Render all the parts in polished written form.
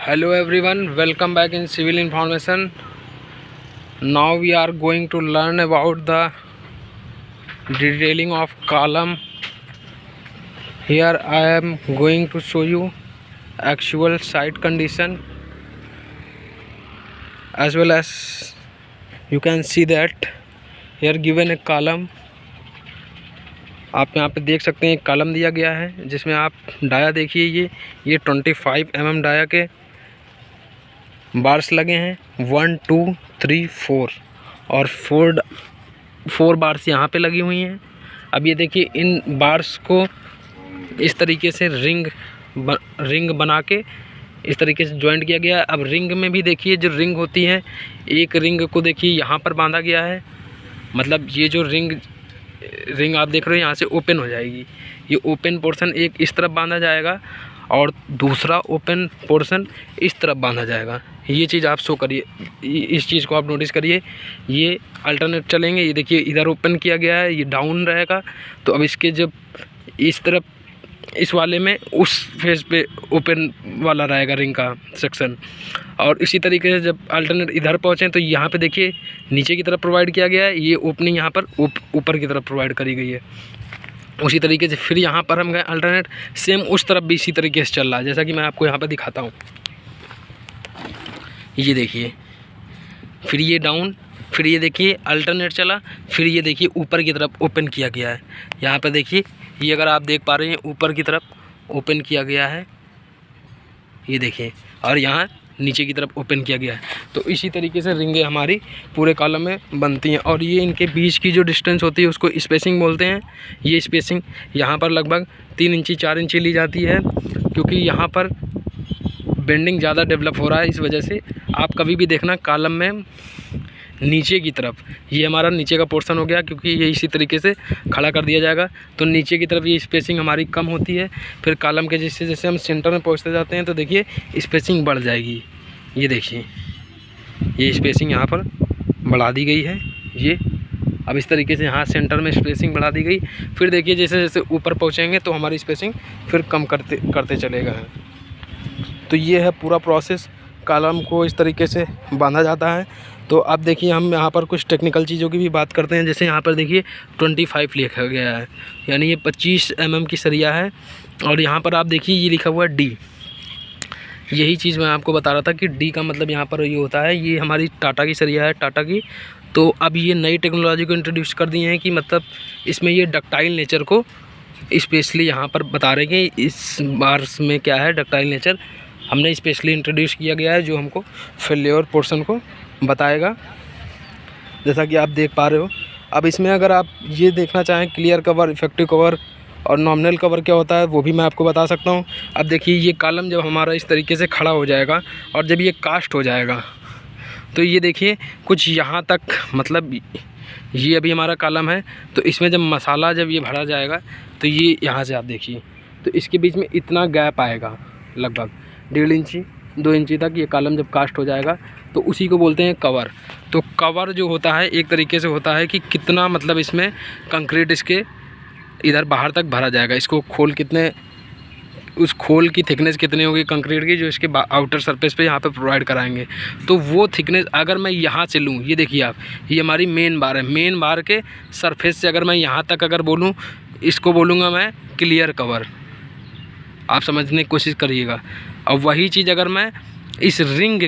Hello everyone, welcome back in civil information. Now we are going to learn about the detailing of column. Here I am going to show you actual site condition, as well as you can see that here given a column. आप यहाँ पे देख सकते हैं एक column दिया गया है जिसमें आप डाया देखिए, ये 25 mm डाया के बार्स लगे हैं 1 2 3 4 और 4 बार्स यहाँ पे लगी हुई हैं। अब ये देखिए इन बार्स को इस तरीके से रिंग बना के इस तरीके से जॉइंट किया गया है। अब रिंग में भी देखिए जो रिंग होती है, एक रिंग को देखिए यहाँ पर बांधा गया है, मतलब ये जो रिंग आप देख रहे हो यहाँ से ओपन हो जाएगी। ये ओपन पोर्शन एक इस तरफ बांधा जाएगा और दूसरा ओपन पोर्शन इस तरफ बांधा जाएगा। ये चीज़ आप शो करिए, इस चीज़ को आप नोटिस करिए। ये अल्टरनेट चलेंगे, ये देखिए इधर ओपन किया गया है, ये डाउन रहेगा। तो अब इसके जब इस तरफ इस वाले में उस फेस पे ओपन वाला रहेगा रिंग का सेक्शन, और इसी तरीके से जब अल्टरनेट इधर पहुँचें तो यहाँ पे देखिए नीचे की तरफ प्रोवाइड किया गया है, ये ओपनिंग यहाँ पर ऊपर की तरफ प्रोवाइड करी गई है। उसी तरीके से फिर यहाँ पर हम गए अल्टरनेट, सेम उस तरफ भी इसी तरीके से चल रहा है, जैसा कि मैं आपको यहाँ पर दिखाता हूँ। ये देखिए फिर ये डाउन, फिर ये देखिए अल्टरनेट चला, फिर ये देखिए ऊपर की तरफ ओपन किया गया है। यहाँ पर देखिए ये अगर आप देख पा रहे हैं ऊपर की तरफ ओपन किया गया है, ये देखिए, और यहाँ नीचे की तरफ ओपन किया गया है। तो इसी तरीके से रिंगें हमारी पूरे कॉलम में बनती हैं। और ये इनके बीच की जो डिस्टेंस होती है उसको स्पेसिंग बोलते हैं। ये स्पेसिंग यहाँ पर लगभग 3 इंची 4 इंची ली जाती है, क्योंकि यहाँ पर बेंडिंग ज़्यादा डेवलप हो रहा है। इस वजह से आप कभी भी देखना कॉलम में नीचे की तरफ, ये हमारा नीचे का पोर्शन हो गया, क्योंकि ये इसी तरीके से खड़ा कर दिया जाएगा तो नीचे की तरफ ये स्पेसिंग हमारी कम होती है। फिर कॉलम के जैसे जैसे हम सेंटर में पहुंचते जाते हैं तो देखिए स्पेसिंग बढ़ जाएगी। ये देखिए ये स्पेसिंग यहाँ पर बढ़ा दी गई है। ये अब इस तरीके से यहाँ सेंटर में स्पेसिंग बढ़ा दी गई। फिर देखिए जैसे जैसे ऊपर पहुँचेंगे तो हमारी स्पेसिंग फिर कम करते चलेगा। तो ये है पूरा प्रोसेस, कॉलम को इस तरीके से बांधा जाता है। तो अब देखिए हम यहाँ पर कुछ टेक्निकल चीज़ों की भी बात करते हैं। जैसे यहाँ पर देखिए 25 लिखा गया है, यानी ये 25 mm की सरिया है। और यहाँ पर आप देखिए ये लिखा हुआ है D। यही चीज़ मैं आपको बता रहा था कि D का मतलब यहाँ पर ये होता है, ये हमारी टाटा की सरिया है, टाटा की। तो अब ये नई टेक्नोलॉजी को इंट्रोड्यूस कर दिए हैं कि मतलब इसमें ये डक्टाइल नेचर को स्पेशली यहाँ पर बता रहे हैं कि इस बार्स में क्या है, डक्टाइल नेचर हमने स्पेशली इंट्रोड्यूस किया गया है, जो हमको फेल्योर पोर्शन को बताएगा, जैसा कि आप देख पा रहे हो। अब इसमें अगर आप ये देखना चाहें क्लियर कवर, इफेक्टिव कवर और नॉमिनल कवर क्या होता है, वो भी मैं आपको बता सकता हूँ। अब देखिए ये कॉलम जब हमारा इस तरीके से खड़ा हो जाएगा और जब ये कास्ट हो जाएगा तो ये देखिए कुछ यहाँ तक, मतलब ये अभी हमारा कॉलम है, तो इसमें जब मसाला जब ये भरा जाएगा तो ये यहाँ से आप देखिए तो इसके बीच में इतना गैप आएगा, लगभग 1.5 इंची 2 इंची तक। ये कॉलम जब कास्ट हो जाएगा तो उसी को बोलते हैं कवर। तो कवर जो होता है एक तरीके से होता है कि कितना, मतलब इसमें कंक्रीट इसके इधर बाहर तक भरा जाएगा, इसको खोल कितने, उस खोल की थिकनेस कितनी होगी कंक्रीट की, जो इसके आउटर सरफेस पे यहाँ पे प्रोवाइड कराएंगे। तो वो थिकनेस अगर मैं यहाँ से लूँ, ये देखिए आप, ये हमारी मेन बार है, मेन बार के सरफेस से अगर मैं यहाँ तक अगर बोलूँ, इसको बोलूँगा मैं क्लियर कवर। आप समझने की कोशिश करिएगा। अब वही चीज़ अगर मैं इस रिंग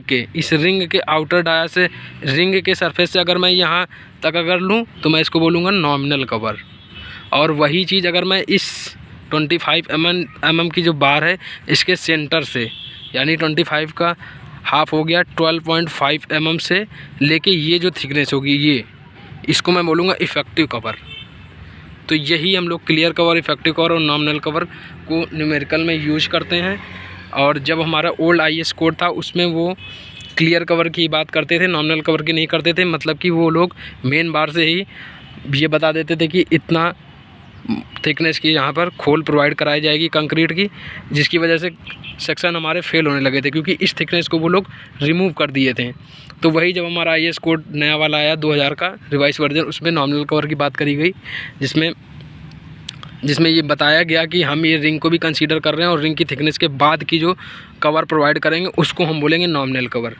के आउटर डाया से, रिंग के सरफेस से अगर मैं यहाँ तक अगर लूँ तो मैं इसको बोलूँगा नॉमिनल कवर। और वही चीज़ अगर मैं इस 25 mm की जो बार है इसके सेंटर से, यानी 25 का हाफ हो गया 12.5 mm से लेके ये जो थिकनेस होगी ये, इसको मैं बोलूँगा इफ़ेक्टिव कवर। तो यही हम लोग क्लियर कवर, इफेक्टिव कवर और नॉमिनल कवर को न्यूमेरिकल में यूज करते हैं। और जब हमारा ओल्ड IS कोड था उसमें वो क्लियर कवर की बात करते थे, नॉमिनल कवर की नहीं करते थे। मतलब कि वो लोग मेन बार से ही ये बता देते थे कि इतना थिकनेस की यहाँ पर खोल प्रोवाइड कराई जाएगी कंक्रीट की, जिसकी वजह से सेक्शन हमारे फेल होने लगे थे, क्योंकि इस थिकनेस को वो लोग रिमूव कर दिए थे। तो वही जब हमारा IS कोड नया वाला आया 2000 का रिवाइज वर्जन, उसमें नॉमिनल कवर की बात करी गई, जिसमें जिसमें ये बताया गया कि हम ये रिंग को भी कंसीडर कर रहे हैं और रिंग की थिकनेस के बाद की जो कवर प्रोवाइड करेंगे उसको हम बोलेंगे नॉमिनल कवर।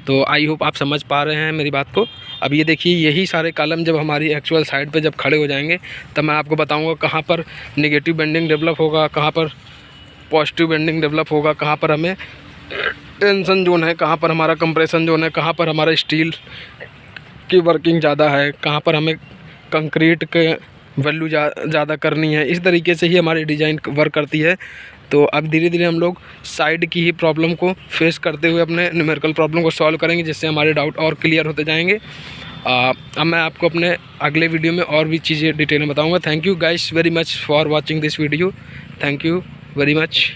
तो आई होप आप समझ पा रहे हैं मेरी बात को। अब ये देखिए यही सारे कॉलम जब हमारी एक्चुअल साइड पे जब खड़े हो जाएंगे तब मैं आपको बताऊंगा कहाँ पर नेगेटिव बेंडिंग डेवलप होगा, कहाँ पर पॉजिटिव बेंडिंग डेवलप होगा, कहाँ पर हमें टेंशन जोन है, कहाँ पर हमारा कंप्रेशन जोन है, कहाँ पर हमारा स्टील की वर्किंग ज़्यादा है, कहाँ पर हमें कंक्रीट के वैल्यू ज़्यादा करनी है। इस तरीके से ही हमारी डिज़ाइन वर्क करती है। तो अब धीरे धीरे हम लोग साइड की ही प्रॉब्लम को फेस करते हुए अपने न्यूमेरिकल प्रॉब्लम को सॉल्व करेंगे, जिससे हमारे डाउट और क्लियर होते जाएंगे। अब मैं आपको अपने अगले वीडियो में और भी चीज़ें डिटेल में बताऊंगा। Thank you guys very much for watching this video. Thank you very much.